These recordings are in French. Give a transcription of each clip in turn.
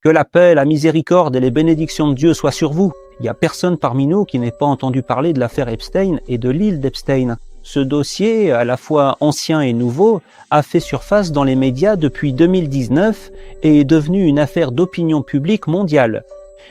Que la paix, la miséricorde et les bénédictions de Dieu soient sur vous. Il n'y a personne parmi nous qui n'ait pas entendu parler de l'affaire Epstein et de l'île d'Epstein. Ce dossier, à la fois ancien et nouveau, a fait surface dans les médias depuis 2019 et est devenu une affaire d'opinion publique mondiale.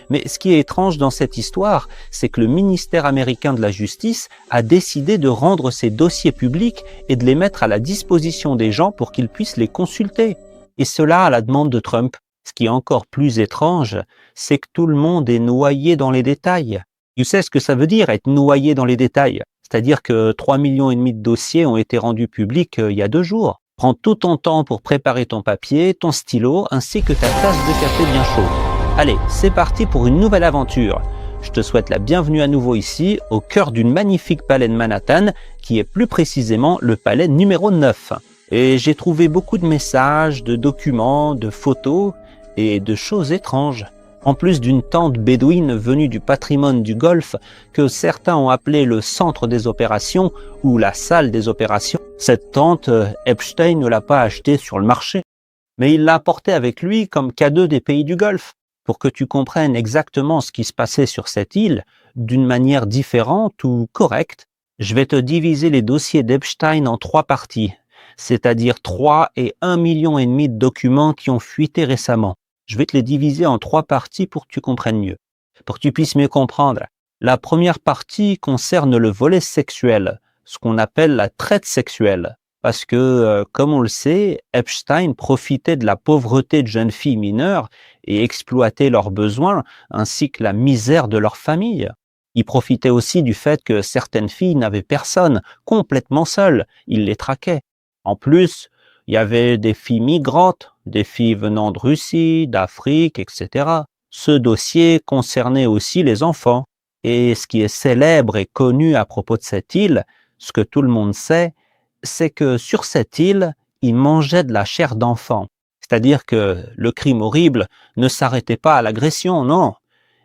Mais ce qui est étrange dans cette histoire, c'est que le ministère américain de la Justice a décidé de rendre ces dossiers publics et de les mettre à la disposition des gens pour qu'ils puissent les consulter. Et cela à la demande de Trump. Ce qui est encore plus étrange, c'est que tout le monde est noyé dans les détails. Tu sais ce que ça veut dire, être noyé dans les détails? C'est-à-dire que 3,5 millions de dossiers ont été rendus publics il y a 2 jours. Prends tout ton temps pour préparer ton papier, ton stylo, ainsi que ta tasse de café bien chaud. Allez, c'est parti pour une nouvelle aventure. Je te souhaite la bienvenue à nouveau ici, au cœur d'une magnifique palais de Manhattan, qui est plus précisément le palais numéro 9. Et j'ai trouvé beaucoup de messages, de documents, de photos et de choses étranges. En plus d'une tente bédouine venue du patrimoine du Golfe que certains ont appelé le centre des opérations ou la salle des opérations, cette tente, Epstein ne l'a pas achetée sur le marché, mais il l'a apportée avec lui comme cadeau des pays du Golfe. Pour que tu comprennes exactement ce qui se passait sur cette île d'une manière différente ou correcte, je vais te diviser les dossiers d'Epstein en 3 parties, c'est-à-dire 3 et 1,5 million de documents qui ont fuité récemment. Je vais te les diviser en 3 parties pour que tu comprennes mieux, pour que tu puisses mieux comprendre. La première partie concerne le volet sexuel, ce qu'on appelle la traite sexuelle. Parce que, comme on le sait, Epstein profitait de la pauvreté de jeunes filles mineures et exploitait leurs besoins ainsi que la misère de leur famille. Il profitait aussi du fait que certaines filles n'avaient personne, complètement seules, il les traquait. En plus, il y avait des filles migrantes, des filles venant de Russie, d'Afrique, etc. Ce dossier concernait aussi les enfants. Et ce qui est célèbre et connu à propos de cette île, ce que tout le monde sait, c'est que sur cette île, ils mangeaient de la chair d'enfant. C'est-à-dire que le crime horrible ne s'arrêtait pas à l'agression, non.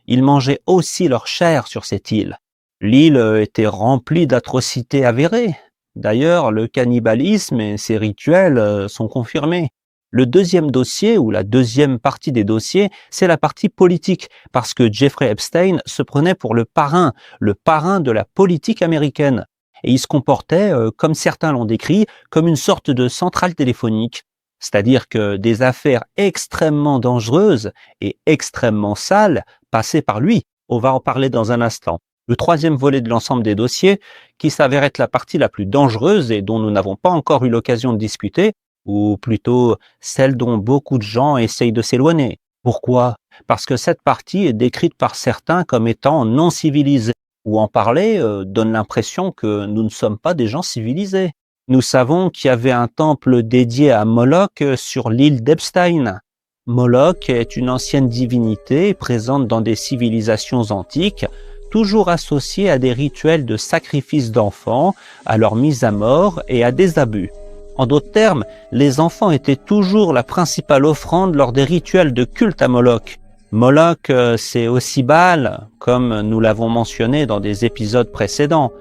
Ils mangeaient aussi leur chair sur cette île. L'île était remplie d'atrocités avérées. D'ailleurs, le cannibalisme et ses rituels sont confirmés. Le deuxième dossier, ou la deuxième partie des dossiers, c'est la partie politique, parce que Jeffrey Epstein se prenait pour le parrain de la politique américaine. Et il se comportait, comme certains l'ont décrit, comme une sorte de centrale téléphonique. C'est-à-dire que des affaires extrêmement dangereuses et extrêmement sales passaient par lui. On va en parler dans un instant. Le troisième volet de l'ensemble des dossiers, qui s'avère être la partie la plus dangereuse et dont nous n'avons pas encore eu l'occasion de discuter, ou plutôt celle dont beaucoup de gens essayent de s'éloigner. Pourquoi? Parce que cette partie est décrite par certains comme étant non civilisée, ou en parler donne l'impression que nous ne sommes pas des gens civilisés. Nous savons qu'il y avait un temple dédié à Moloch sur l'île d'Epstein. Moloch est une ancienne divinité présente dans des civilisations antiques, toujours associée à des rituels de sacrifice d'enfants, à leur mise à mort et à des abus. En d'autres termes, les enfants étaient toujours la principale offrande lors des rituels de culte à Moloch. Moloch, c'est aussi Baal, comme nous l'avons mentionné dans des épisodes précédents.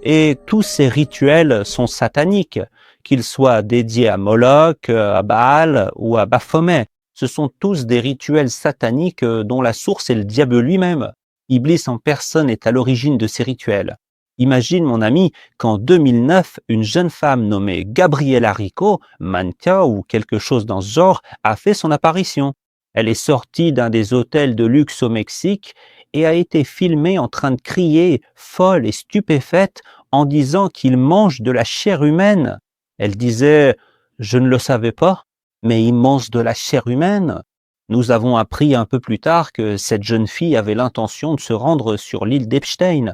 Et tous ces rituels sont sataniques, qu'ils soient dédiés à Moloch, à Baal ou à Baphomet. Ce sont tous des rituels sataniques dont la source est le diable lui-même. Iblis en personne est à l'origine de ces rituels. Imagine, mon ami, qu'en 2009, une jeune femme nommée Gabriela Rico, mannequin ou quelque chose dans ce genre, a fait son apparition. Elle est sortie d'un des hôtels de luxe au Mexique et a été filmée en train de crier, folle et stupéfaite, en disant qu'il mange de la chair humaine. Elle disait « Je ne le savais pas, mais il mange de la chair humaine ». Nous avons appris un peu plus tard que cette jeune fille avait l'intention de se rendre sur l'île d'Epstein,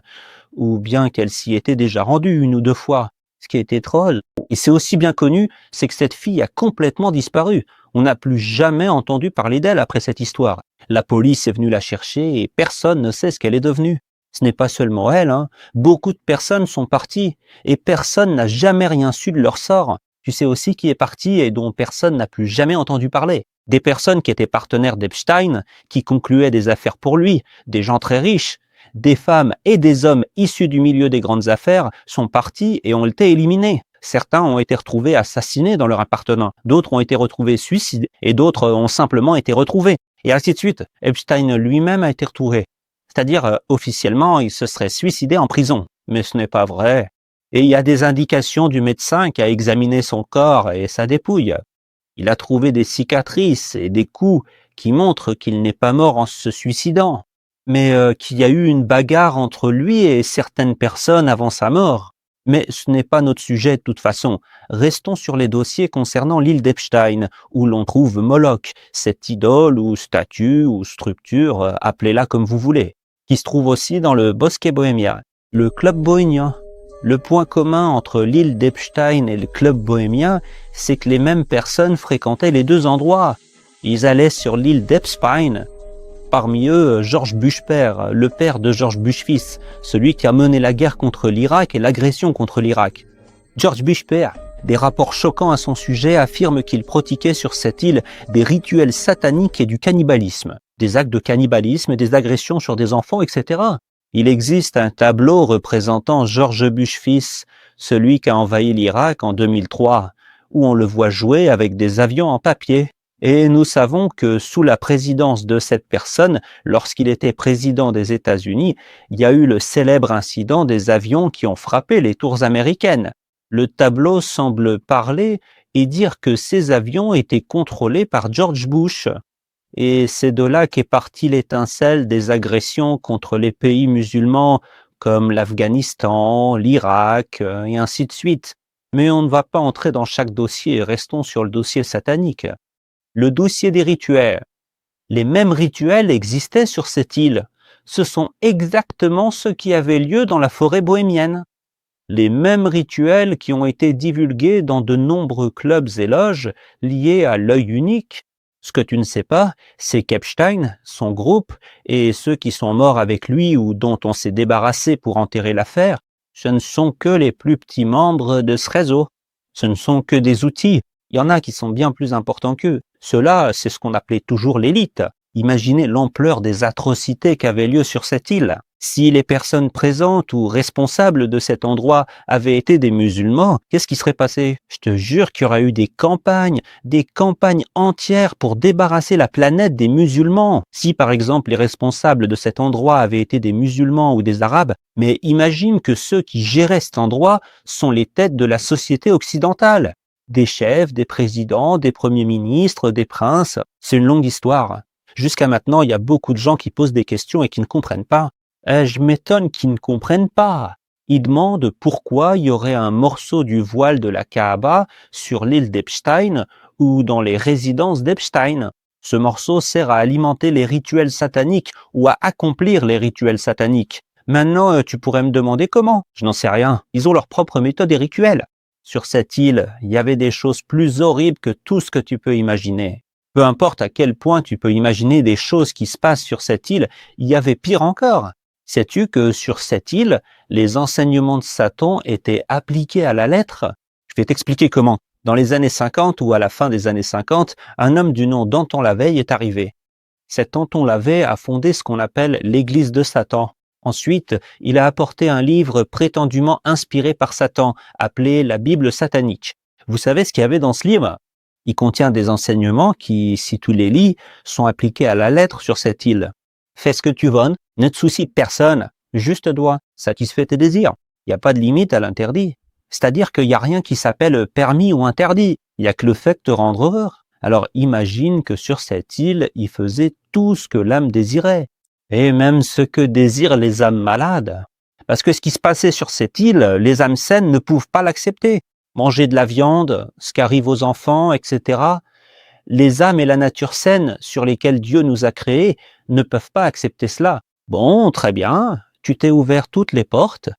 ou bien qu'elle s'y était déjà rendue 1 ou 2 fois, ce qui était drôle. Et c'est aussi bien connu, c'est que cette fille a complètement disparu. On n'a plus jamais entendu parler d'elle après cette histoire. La police est venue la chercher et personne ne sait ce qu'elle est devenue. Ce n'est pas seulement elle, beaucoup de personnes sont parties et personne n'a jamais rien su de leur sort. Tu sais aussi qui est parti et dont personne n'a plus jamais entendu parler. Des personnes qui étaient partenaires d'Epstein, qui concluaient des affaires pour lui, des gens très riches, des femmes et des hommes issus du milieu des grandes affaires sont partis et ont été éliminés. Certains ont été retrouvés assassinés dans leur appartement, d'autres ont été retrouvés suicidés et d'autres ont simplement été retrouvés. Et ainsi de suite. Epstein lui-même a été retrouvé. C'est-à-dire, officiellement, il se serait suicidé en prison. Mais ce n'est pas vrai. Et il y a des indications du médecin qui a examiné son corps et sa dépouille. Il a trouvé des cicatrices et des coups qui montrent qu'il n'est pas mort en se suicidant, mais qu'il y a eu une bagarre entre lui et certaines personnes avant sa mort. Mais ce n'est pas notre sujet de toute façon. Restons sur les dossiers concernant l'île d'Epstein, où l'on trouve Moloch, cette idole ou statue ou structure, appelez-la comme vous voulez, qui se trouve aussi dans le Bosquet bohémien, le club bohémien. Le point commun entre l'île d'Epstein et le club bohémien, c'est que les mêmes personnes fréquentaient les deux endroits. Ils allaient sur l'île d'Epstein. Parmi eux, George Bush père, le père de George Bush fils, celui qui a mené la guerre contre l'Irak et l'agression contre l'Irak. George Bush père, des rapports choquants à son sujet, affirment qu'il pratiquait sur cette île des rituels sataniques et du cannibalisme. Des actes de cannibalisme, des agressions sur des enfants, etc. Il existe un tableau représentant George Bush fils, celui qui a envahi l'Irak en 2003, où on le voit jouer avec des avions en papier. Et nous savons que sous la présidence de cette personne, lorsqu'il était président des États-Unis, il y a eu le célèbre incident des avions qui ont frappé les tours américaines. Le tableau semble parler et dire que ces avions étaient contrôlés par George Bush. Et c'est de là qu'est partie l'étincelle des agressions contre les pays musulmans comme l'Afghanistan, l'Irak et ainsi de suite. Mais on ne va pas entrer dans chaque dossier, restons sur le dossier satanique. Le dossier des rituels. Les mêmes rituels existaient sur cette île. Ce sont exactement ceux qui avaient lieu dans la forêt bohémienne. Les mêmes rituels qui ont été divulgués dans de nombreux clubs et loges liés à l'œil unique. Ce que tu ne sais pas, c'est qu'Epstein, son groupe, et ceux qui sont morts avec lui ou dont on s'est débarrassé pour enterrer l'affaire, ce ne sont que les plus petits membres de ce réseau. Ce ne sont que des outils. Il y en a qui sont bien plus importants qu'eux. Ceux-là, c'est ce qu'on appelait toujours l'élite. Imaginez l'ampleur des atrocités qui avaient lieu sur cette île. Si les personnes présentes ou responsables de cet endroit avaient été des musulmans, qu'est-ce qui serait passé? Je te jure qu'il y aurait eu des campagnes entières pour débarrasser la planète des musulmans. Si par exemple les responsables de cet endroit avaient été des musulmans ou des arabes, mais imagine que ceux qui géraient cet endroit sont les têtes de la société occidentale. Des chefs, des présidents, des premiers ministres, des princes. C'est une longue histoire. Jusqu'à maintenant, il y a beaucoup de gens qui posent des questions et qui ne comprennent pas. Je m'étonne qu'ils ne comprennent pas. Ils demandent pourquoi il y aurait un morceau du voile de la Kaaba sur l'île d'Epstein ou dans les résidences d'Epstein. Ce morceau sert à alimenter les rituels sataniques ou à accomplir les rituels sataniques. Maintenant, tu pourrais me demander comment? Je n'en sais rien. Ils ont leur propre méthode et rituels. Sur cette île, il y avait des choses plus horribles que tout ce que tu peux imaginer. Peu importe à quel point tu peux imaginer des choses qui se passent sur cette île, il y avait pire encore. Sais-tu que sur cette île, les enseignements de Satan étaient appliqués à la lettre? Je vais t'expliquer comment. Dans les années 50 ou à la fin des années 50, un homme du nom d'Anton Lavey est arrivé. Cet Anton Lavey a fondé ce qu'on appelle l'Église de Satan. Ensuite, il a apporté un livre prétendument inspiré par Satan, appelé la Bible satanique. Vous savez ce qu'il y avait dans ce livre? Il contient des enseignements qui, si tu les lis, sont appliqués à la lettre sur cette île. Fais ce que tu veux, ne te soucie de personne, juste dois, satisfais tes désirs. Il n'y a pas de limite à l'interdit. C'est-à-dire qu'il n'y a rien qui s'appelle permis ou interdit. Il n'y a que le fait de te rendre heureux. Alors imagine que sur cette île, il faisait tout ce que l'âme désirait. Et même ce que désirent les âmes malades. Parce que ce qui se passait sur cette île, les âmes saines ne peuvent pas l'accepter. Manger de la viande, ce qui arrive aux enfants, etc. Les âmes et la nature saine sur lesquelles Dieu nous a créés ne peuvent pas accepter cela. Bon, très bien, tu t'es ouvert toutes les portes,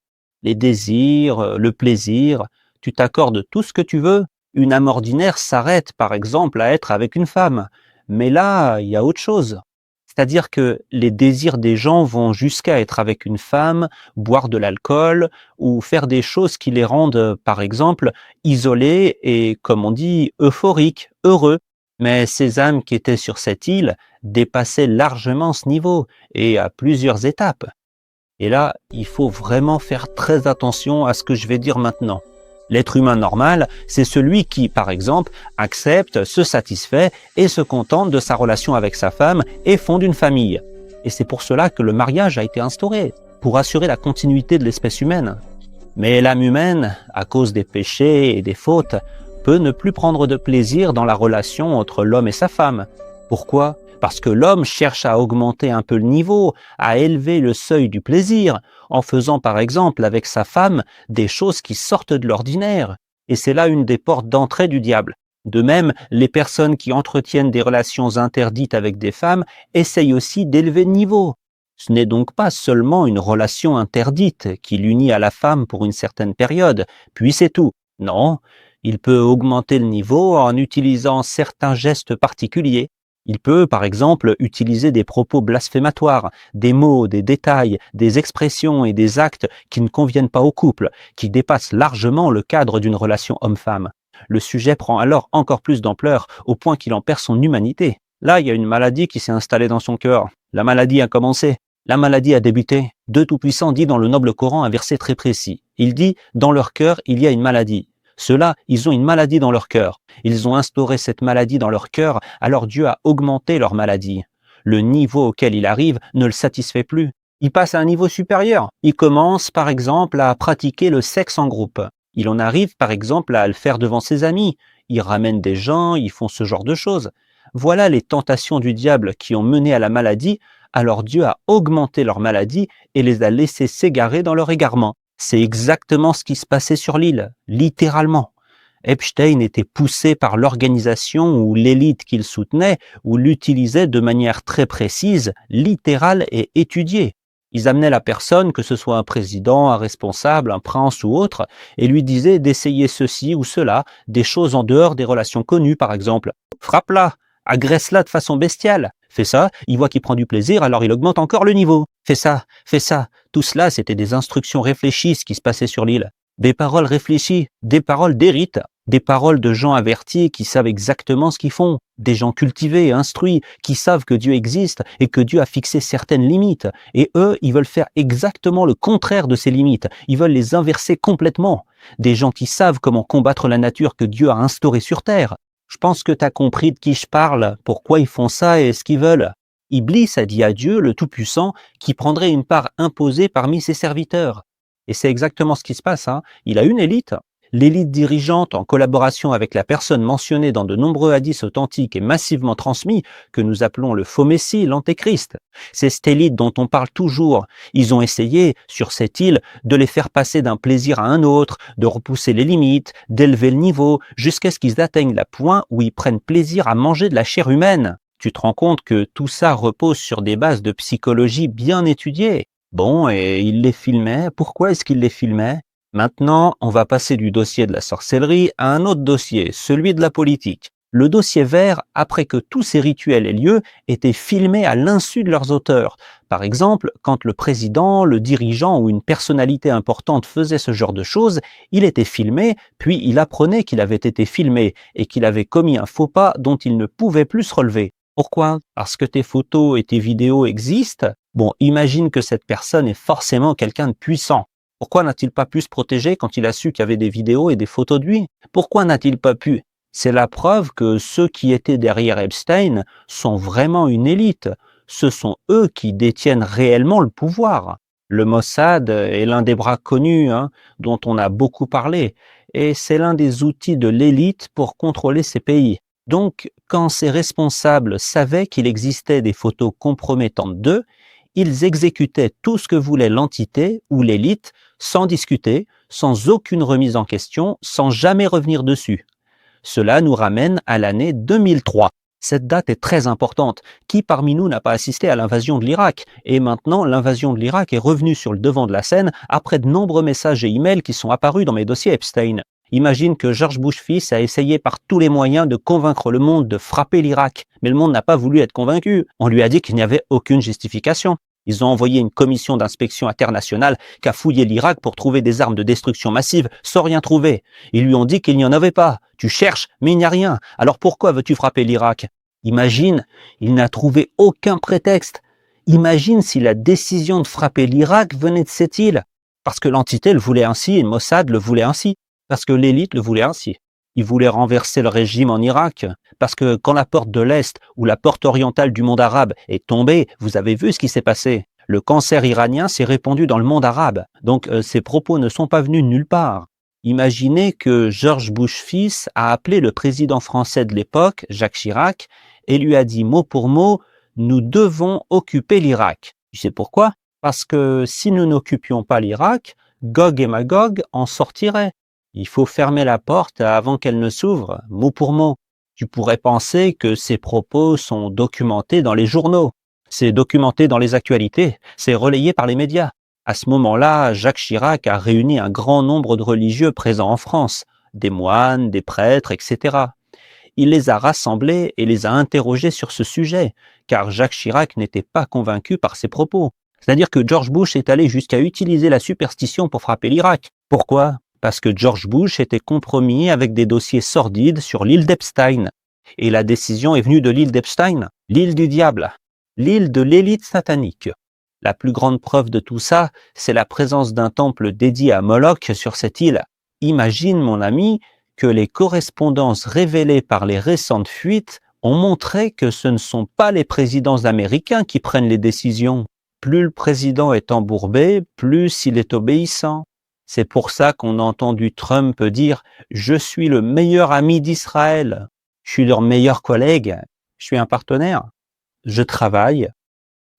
les désirs, le plaisir, tu t'accordes tout ce que tu veux. Une âme ordinaire s'arrête par exemple à être avec une femme. Mais là, il y a autre chose. C'est-à-dire que les désirs des gens vont jusqu'à être avec une femme, boire de l'alcool ou faire des choses qui les rendent, par exemple, isolés et, comme on dit, euphoriques, heureux. Mais ces âmes qui étaient sur cette île dépassaient largement ce niveau et à plusieurs étapes. Et là, il faut vraiment faire très attention à ce que je vais dire maintenant. L'être humain normal, c'est celui qui, par exemple, accepte, se satisfait et se contente de sa relation avec sa femme et fonde une famille. Et c'est pour cela que le mariage a été instauré, pour assurer la continuité de l'espèce humaine. Mais l'âme humaine, à cause des péchés et des fautes, peut ne plus prendre de plaisir dans la relation entre l'homme et sa femme. Pourquoi ? Parce que l'homme cherche à augmenter un peu le niveau, à élever le seuil du plaisir, en faisant par exemple avec sa femme des choses qui sortent de l'ordinaire. Et c'est là une des portes d'entrée du diable. De même, les personnes qui entretiennent des relations interdites avec des femmes essayent aussi d'élever le niveau. Ce n'est donc pas seulement une relation interdite qui l'unit à la femme pour une certaine période, puis c'est tout. Non, il peut augmenter le niveau en utilisant certains gestes particuliers. Il peut, par exemple, utiliser des propos blasphématoires, des mots, des détails, des expressions et des actes qui ne conviennent pas au couple, qui dépassent largement le cadre d'une relation homme-femme. Le sujet prend alors encore plus d'ampleur, au point qu'il en perd son humanité. Là, il y a une maladie qui s'est installée dans son cœur. La maladie a commencé. La maladie a débuté. Dieu Tout-Puissant dit dans le noble Coran un verset très précis. Il dit « Dans leur cœur, il y a une maladie ». Ceux-là, ils ont une maladie dans leur cœur. Ils ont instauré cette maladie dans leur cœur, alors Dieu a augmenté leur maladie. Le niveau auquel il arrive ne le satisfait plus. Il passe à un niveau supérieur. Il commence, par exemple, à pratiquer le sexe en groupe. Il en arrive, par exemple, à le faire devant ses amis. Ils ramènent des gens, ils font ce genre de choses. Voilà les tentations du diable qui ont mené à la maladie, alors Dieu a augmenté leur maladie et les a laissés s'égarer dans leur égarement. C'est exactement ce qui se passait sur l'île, littéralement. Epstein était poussé par l'organisation ou l'élite qu'il soutenait ou l'utilisait de manière très précise, littérale et étudiée. Ils amenaient la personne, que ce soit un président, un responsable, un prince ou autre, et lui disaient d'essayer ceci ou cela, des choses en dehors des relations connues par exemple. Frappe-la, agresse-la de façon bestiale. Fais ça, il voit qu'il prend du plaisir, alors il augmente encore le niveau. Fais ça, fais ça. Tout cela, c'était des instructions réfléchies ce qui se passait sur l'île. Des paroles réfléchies, des paroles d'érite, des paroles de gens avertis qui savent exactement ce qu'ils font, des gens cultivés et instruits qui savent que Dieu existe et que Dieu a fixé certaines limites. Et eux, ils veulent faire exactement le contraire de ces limites. Ils veulent les inverser complètement. Des gens qui savent comment combattre la nature que Dieu a instaurée sur terre. Je pense que tu as compris de qui je parle, pourquoi ils font ça et ce qu'ils veulent. Iblis a dit à Dieu, le Tout-Puissant, qu'il prendrait une part imposée parmi ses serviteurs. Et c'est exactement ce qui se passe. Il a une élite. L'élite dirigeante, en collaboration avec la personne mentionnée dans de nombreux hadiths authentiques et massivement transmis, que nous appelons le faux messie, l'antéchrist. C'est cette élite dont on parle toujours. Ils ont essayé, sur cette île, de les faire passer d'un plaisir à un autre, de repousser les limites, d'élever le niveau, jusqu'à ce qu'ils atteignent la point où ils prennent plaisir à manger de la chair humaine. Tu te rends compte que tout ça repose sur des bases de psychologie bien étudiées. Bon, et il les filmait. Pourquoi est-ce qu'il les filmait ? Maintenant, on va passer du dossier de la sorcellerie à un autre dossier, celui de la politique. Le dossier vert, après que tous ces rituels aient lieu, était filmé à l'insu de leurs auteurs. Par exemple, quand le président, le dirigeant ou une personnalité importante faisait ce genre de choses, il était filmé, puis il apprenait qu'il avait été filmé et qu'il avait commis un faux pas dont il ne pouvait plus se relever. Pourquoi ? Parce que tes photos et tes vidéos existent. Bon, imagine que cette personne est forcément quelqu'un de puissant. Pourquoi n'a-t-il pas pu se protéger quand il a su qu'il y avait des vidéos et des photos de lui ? Pourquoi n'a-t-il pas pu ? C'est la preuve que ceux qui étaient derrière Epstein sont vraiment une élite. Ce sont eux qui détiennent réellement le pouvoir. Le Mossad est l'un des bras connus, dont on a beaucoup parlé, et c'est l'un des outils de l'élite pour contrôler ces pays. Donc, quand ces responsables savaient qu'il existait des photos compromettantes d'eux, ils exécutaient tout ce que voulait l'entité ou l'élite, sans discuter, sans aucune remise en question, sans jamais revenir dessus. Cela nous ramène à l'année 2003. Cette date est très importante. Qui parmi nous n'a pas assisté à l'invasion de l'Irak ? Et maintenant, l'invasion de l'Irak est revenue sur le devant de la scène après de nombreux messages et emails qui sont apparus dans mes dossiers Epstein. Imagine que George Bush fils a essayé par tous les moyens de convaincre le monde de frapper l'Irak. Mais le monde n'a pas voulu être convaincu. On lui a dit qu'il n'y avait aucune justification. Ils ont envoyé une commission d'inspection internationale qui a fouillé l'Irak pour trouver des armes de destruction massive sans rien trouver. Ils lui ont dit qu'il n'y en avait pas. Tu cherches, mais il n'y a rien. Alors pourquoi veux-tu frapper l'Irak ? Imagine, il n'a trouvé aucun prétexte. Imagine si la décision de frapper l'Irak venait de cette île. Parce que l'entité le voulait ainsi et le Mossad le voulait ainsi. Parce que l'élite le voulait ainsi. Ils voulaient renverser le régime en Irak, parce que quand la porte de l'Est ou la porte orientale du monde arabe est tombée, vous avez vu ce qui s'est passé. Le cancer iranien s'est répandu dans le monde arabe. Donc ces propos ne sont pas venus de nulle part. Imaginez que George Bush fils a appelé le président français de l'époque, Jacques Chirac, et lui a dit mot pour mot, nous devons occuper l'Irak. Tu sais pourquoi? Parce que si nous n'occupions pas l'Irak, Gog et Magog en sortiraient. Il faut fermer la porte avant qu'elle ne s'ouvre, mot pour mot. Tu pourrais penser que ces propos sont documentés dans les journaux. C'est documenté dans les actualités, c'est relayé par les médias. À ce moment-là, Jacques Chirac a réuni un grand nombre de religieux présents en France, des moines, des prêtres, etc. Il les a rassemblés et les a interrogés sur ce sujet, car Jacques Chirac n'était pas convaincu par ses propos. C'est-à-dire que George Bush est allé jusqu'à utiliser la superstition pour frapper l'Irak. Pourquoi? Parce que George Bush était compromis avec des dossiers sordides sur l'île d'Epstein. Et la décision est venue de l'île d'Epstein, l'île du diable, l'île de l'élite satanique. La plus grande preuve de tout ça, c'est la présence d'un temple dédié à Moloch sur cette île. Imagine, mon ami, que les correspondances révélées par les récentes fuites ont montré que ce ne sont pas les présidents américains qui prennent les décisions. Plus le président est embourbé, plus il est obéissant. C'est pour ça qu'on a entendu Trump dire « Je suis le meilleur ami d'Israël, je suis leur meilleur collègue, je suis un partenaire, je travaille,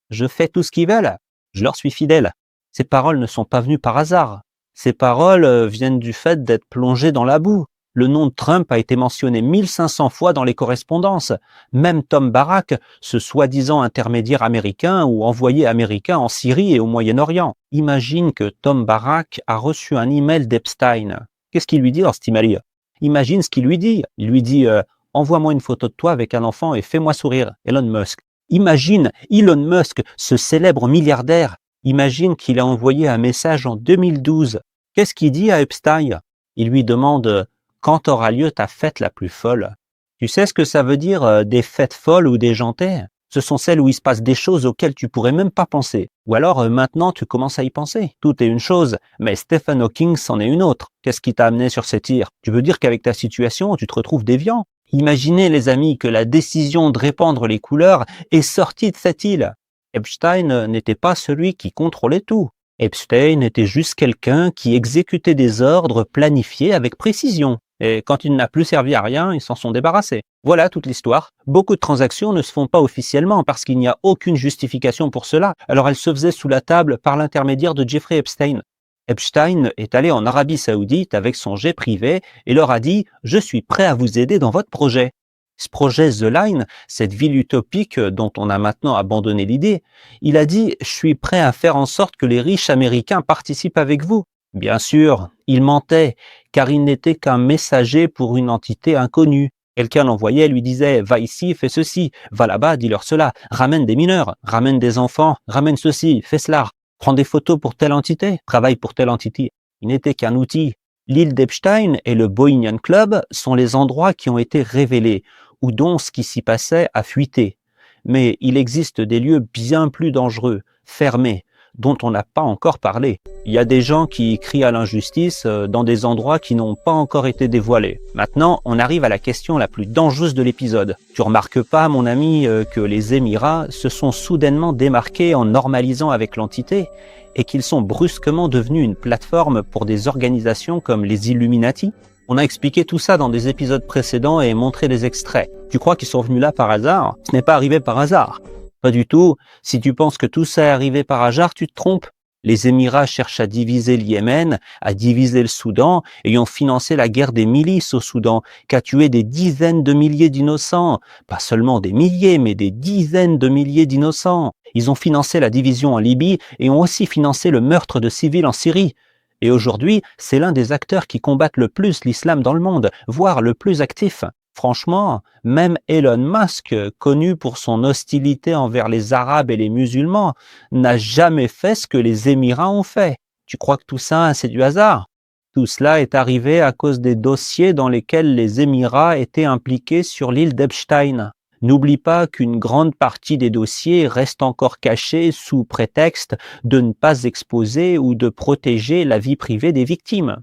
je fais tout ce qu'ils veulent, je leur suis fidèle. » Ces paroles ne sont pas venues par hasard. Ces paroles viennent du fait d'être plongé dans la boue. Le nom de Trump a été mentionné 1500 fois dans les correspondances. Même Tom Barrack, ce soi-disant intermédiaire américain ou envoyé américain en Syrie et au Moyen-Orient. Imagine que Tom Barrack a reçu un email d'Epstein. Qu'est-ce qu'il lui dit dans cet email? Imagine ce qu'il lui dit. Il lui dit envoie-moi une photo de toi avec un enfant et fais-moi sourire, Elon Musk. Imagine Elon Musk, ce célèbre milliardaire. Imagine qu'il a envoyé un message en 2012. Qu'est-ce qu'il dit à Epstein? Il lui demande quand aura lieu ta fête la plus folle? Tu sais ce que ça veut dire des fêtes folles ou déjantées? Ce sont celles où il se passe des choses auxquelles tu pourrais même pas penser. Ou alors maintenant tu commences à y penser. Tout est une chose, mais Stephen Hawking c'en est une autre. Qu'est-ce qui t'a amené sur cette île? Tu veux dire qu'avec ta situation, tu te retrouves déviant? Imaginez les amis que la décision de répandre les couleurs est sortie de cette île. Epstein n'était pas celui qui contrôlait tout. Epstein était juste quelqu'un qui exécutait des ordres planifiés avec précision. Et quand il n'a plus servi à rien, ils s'en sont débarrassés. Voilà toute l'histoire. Beaucoup de transactions ne se font pas officiellement parce qu'il n'y a aucune justification pour cela. Alors elles se faisaient sous la table par l'intermédiaire de Jeffrey Epstein. Epstein est allé en Arabie Saoudite avec son jet privé et leur a dit « Je suis prêt à vous aider dans votre projet ». Ce projet The Line, cette ville utopique dont on a maintenant abandonné l'idée, il a dit « Je suis prêt à faire en sorte que les riches américains participent avec vous ». Bien sûr, il mentait, car il n'était qu'un messager pour une entité inconnue. Quelqu'un l'envoyait, lui disait « Va ici, fais ceci, va là-bas, dis-leur cela, ramène des mineurs, ramène des enfants, ramène ceci, fais cela, prends des photos pour telle entité, travaille pour telle entité ». Il n'était qu'un outil. L'île d'Epstein et le Bohemian Club sont les endroits qui ont été révélés, ou dont ce qui s'y passait a fuité. Mais il existe des lieux bien plus dangereux, fermés, dont on n'a pas encore parlé. Il y a des gens qui crient à l'injustice dans des endroits qui n'ont pas encore été dévoilés. Maintenant, on arrive à la question la plus dangereuse de l'épisode. Tu remarques pas, mon ami, que les Émirats se sont soudainement démarqués en normalisant avec l'entité et qu'ils sont brusquement devenus une plateforme pour des organisations comme les Illuminati? On a expliqué tout ça dans des épisodes précédents et montré des extraits. Tu crois qu'ils sont venus là par hasard? Ce n'est pas arrivé par hasard. Pas du tout. Si tu penses que tout ça est arrivé par hasard, tu te trompes. Les Émirats cherchent à diviser le Yémen, à diviser le Soudan, et ont financé la guerre des milices au Soudan, qui a tué des dizaines de milliers d'innocents. Pas seulement des milliers, mais des dizaines de milliers d'innocents. Ils ont financé la division en Libye et ont aussi financé le meurtre de civils en Syrie. Et aujourd'hui, c'est l'un des acteurs qui combattent le plus l'islam dans le monde, voire le plus actif. Franchement, même Elon Musk, connu pour son hostilité envers les Arabes et les musulmans, n'a jamais fait ce que les Émirats ont fait. Tu crois que tout ça, c'est du hasard? Tout cela est arrivé à cause des dossiers dans lesquels les Émirats étaient impliqués sur l'île d'Epstein. N'oublie pas qu'une grande partie des dossiers reste encore cachée sous prétexte de ne pas exposer ou de protéger la vie privée des victimes.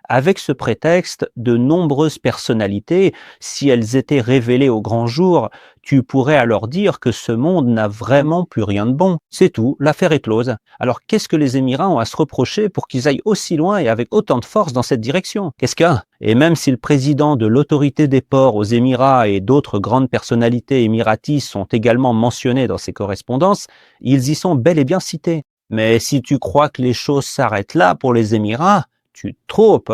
Avec ce prétexte, de nombreuses personnalités, si elles étaient révélées au grand jour, tu pourrais alors dire que ce monde n'a vraiment plus rien de bon. C'est tout, l'affaire est close. Alors qu'est-ce que les Émirats ont à se reprocher pour qu'ils aillent aussi loin et avec autant de force dans cette direction? Qu'est-ce qu'il y a? Et même si le président de l'autorité des ports aux Émirats et d'autres grandes personnalités émiraties sont également mentionnés dans ces correspondances, ils y sont bel et bien cités. Mais si tu crois que les choses s'arrêtent là pour les Émirats, tu te trompes.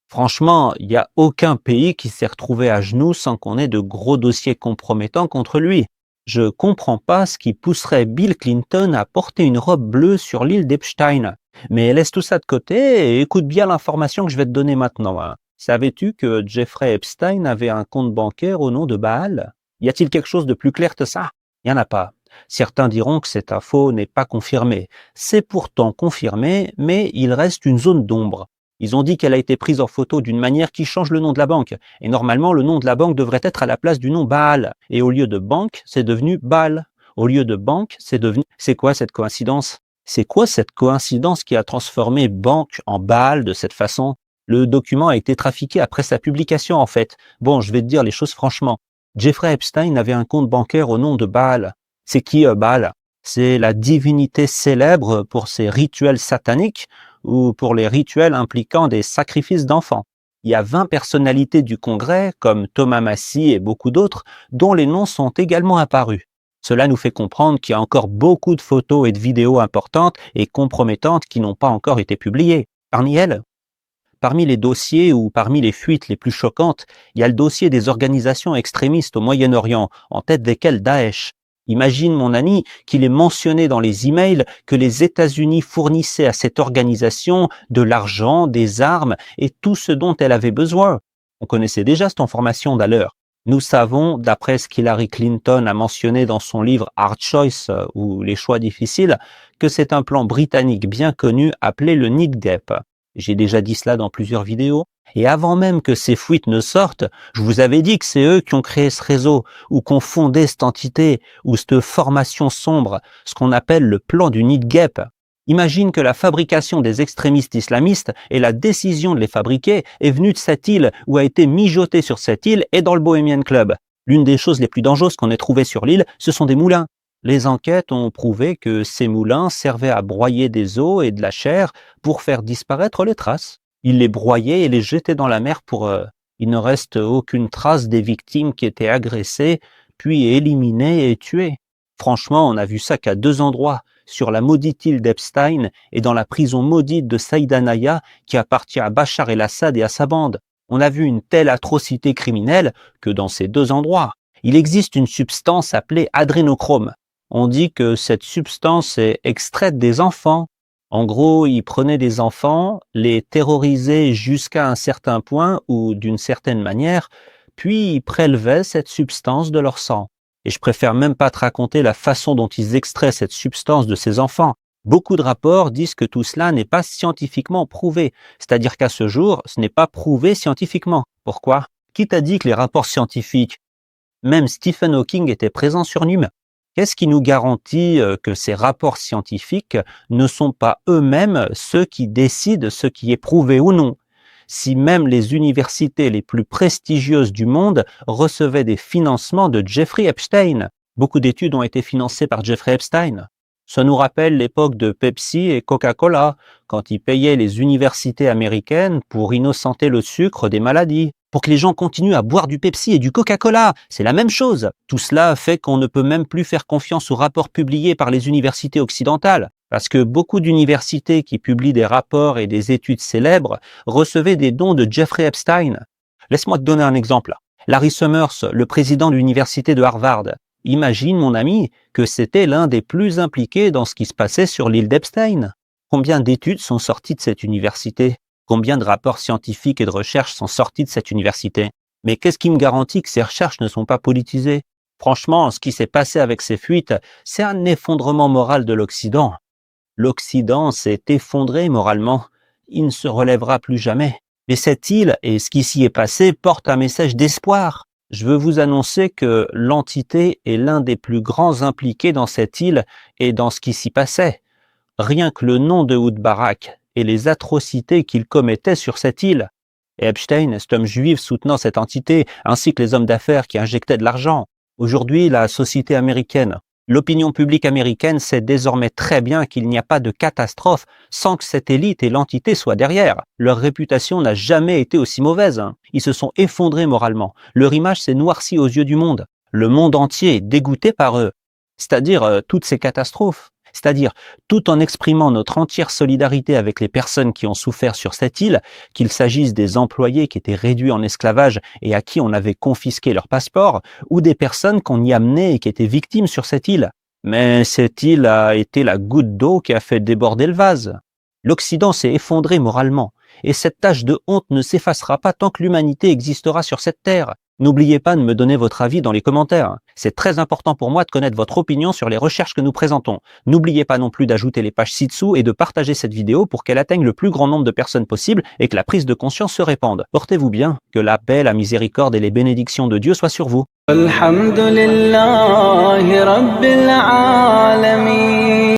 Franchement, il n'y a aucun pays qui s'est retrouvé à genoux sans qu'on ait de gros dossiers compromettants contre lui. Je comprends pas ce qui pousserait Bill Clinton à porter une robe bleue sur l'île d'Epstein. Mais laisse tout ça de côté et écoute bien l'information que je vais te donner maintenant. Savais-tu que Jeffrey Epstein avait un compte bancaire au nom de Baal? Y a-t-il quelque chose de plus clair que ça? Il n'y en a pas. Certains diront que cette info n'est pas confirmée. C'est pourtant confirmé, mais il reste une zone d'ombre. Ils ont dit qu'elle a été prise en photo d'une manière qui change le nom de la banque. Et normalement, le nom de la banque devrait être à la place du nom Baal. Et au lieu de banque, c'est devenu Baal. Au lieu de banque, c'est devenu... C'est quoi cette coïncidence? C'est quoi cette coïncidence qui a transformé banque en Baal de cette façon? Le document a été trafiqué après sa publication en fait. Bon, je vais te dire les choses franchement. Jeffrey Epstein avait un compte bancaire au nom de Baal. C'est qui Baal? C'est la divinité célèbre pour ses rituels sataniques ou pour les rituels impliquant des sacrifices d'enfants. Il y a 20 personnalités du Congrès, comme Thomas Massie et beaucoup d'autres, dont les noms sont également apparus. Cela nous fait comprendre qu'il y a encore beaucoup de photos et de vidéos importantes et compromettantes qui n'ont pas encore été publiées. Parmi les dossiers ou parmi les fuites les plus choquantes, il y a le dossier des organisations extrémistes au Moyen-Orient, en tête desquelles Daesh. Imagine, mon ami, qu'il est mentionné dans les emails que les États-Unis fournissaient à cette organisation de l'argent, des armes et tout ce dont elle avait besoin. On connaissait déjà cette information d'ailleurs. Nous savons, d'après ce qu'Hillary Clinton a mentionné dans son livre Hard Choice ou Les choix difficiles, que c'est un plan britannique bien connu appelé le NIDGAP. J'ai déjà dit cela dans plusieurs vidéos. Et avant même que ces fuites ne sortent, je vous avais dit que c'est eux qui ont créé ce réseau, ou qui ont fondé cette entité, ou cette formation sombre, ce qu'on appelle le plan du NIDGAP. Imagine que la fabrication des extrémistes islamistes et la décision de les fabriquer est venue de cette île, ou a été mijotée sur cette île et dans le Bohemian Club. L'une des choses les plus dangereuses qu'on ait trouvées sur l'île, ce sont des moulins. Les enquêtes ont prouvé que ces moulins servaient à broyer des os et de la chair pour faire disparaître les traces. Ils les broyaient et les jetaient dans la mer pour... il ne reste aucune trace des victimes qui étaient agressées, puis éliminées et tuées. Franchement, on a vu ça qu'à 2 endroits, sur la maudite île d'Epstein et dans la prison maudite de Saïdanaya qui appartient à Bachar el-Assad et à sa bande. On a vu une telle atrocité criminelle que dans ces 2 endroits. Il existe une substance appelée adrénochrome. On dit que cette substance est extraite des enfants. En gros, ils prenaient des enfants, les terrorisaient jusqu'à un certain point ou d'une certaine manière, puis ils prélevaient cette substance de leur sang. Et je préfère même pas te raconter la façon dont ils extraient cette substance de ces enfants. Beaucoup de rapports disent que tout cela n'est pas scientifiquement prouvé. C'est-à-dire qu'à ce jour, ce n'est pas prouvé scientifiquement. Pourquoi? Qui t'a dit que les rapports scientifiques, même Stephen Hawking était présent sur l'humain? Qu'est-ce qui nous garantit que ces rapports scientifiques ne sont pas eux-mêmes ceux qui décident ce qui est prouvé ou non? Si même les universités les plus prestigieuses du monde recevaient des financements de Jeffrey Epstein. Beaucoup d'études ont été financées par Jeffrey Epstein. Ça nous rappelle l'époque de Pepsi et Coca-Cola, quand ils payaient les universités américaines pour innocenter le sucre des maladies, pour que les gens continuent à boire du Pepsi et du Coca-Cola. C'est la même chose. Tout cela fait qu'on ne peut même plus faire confiance aux rapports publiés par les universités occidentales, parce que beaucoup d'universités qui publient des rapports et des études célèbres recevaient des dons de Jeffrey Epstein. Laisse-moi te donner un exemple. Larry Summers, le président de l'université de Harvard, imagine, mon ami, que c'était l'un des plus impliqués dans ce qui se passait sur l'île d'Epstein. Combien d'études sont sorties de cette université? Combien de rapports scientifiques et de recherches sont sortis de cette université? Mais qu'est-ce qui me garantit que ces recherches ne sont pas politisées? Franchement, ce qui s'est passé avec ces fuites, c'est un effondrement moral de l'Occident. L'Occident s'est effondré moralement. Il ne se relèvera plus jamais. Mais cette île et ce qui s'y est passé portent un message d'espoir. Je veux vous annoncer que l'entité est l'un des plus grands impliqués dans cette île et dans ce qui s'y passait. Rien que le nom de Ehud Barak et les atrocités qu'il commettait sur cette île. Et Epstein, cet homme juif soutenant cette entité, ainsi que les hommes d'affaires qui injectaient de l'argent. Aujourd'hui, la société américaine, l'opinion publique américaine sait désormais très bien qu'il n'y a pas de catastrophe sans que cette élite et l'entité soient derrière. Leur réputation n'a jamais été aussi mauvaise. Ils se sont effondrés moralement. Leur image s'est noircie aux yeux du monde. Le monde entier est dégoûté par eux. C'est-à-dire toutes ces catastrophes. C'est-à-dire tout en exprimant notre entière solidarité avec les personnes qui ont souffert sur cette île, qu'il s'agisse des employés qui étaient réduits en esclavage et à qui on avait confisqué leur passeport, ou des personnes qu'on y amenait et qui étaient victimes sur cette île. Mais cette île a été la goutte d'eau qui a fait déborder le vase. L'Occident s'est effondré moralement, et cette tache de honte ne s'effacera pas tant que l'humanité existera sur cette terre. N'oubliez pas de me donner votre avis dans les commentaires. C'est très important pour moi de connaître votre opinion sur les recherches que nous présentons. N'oubliez pas non plus d'ajouter les pages ci-dessous et de partager cette vidéo pour qu'elle atteigne le plus grand nombre de personnes possible et que la prise de conscience se répande. Portez-vous bien, que la paix, la miséricorde et les bénédictions de Dieu soient sur vous.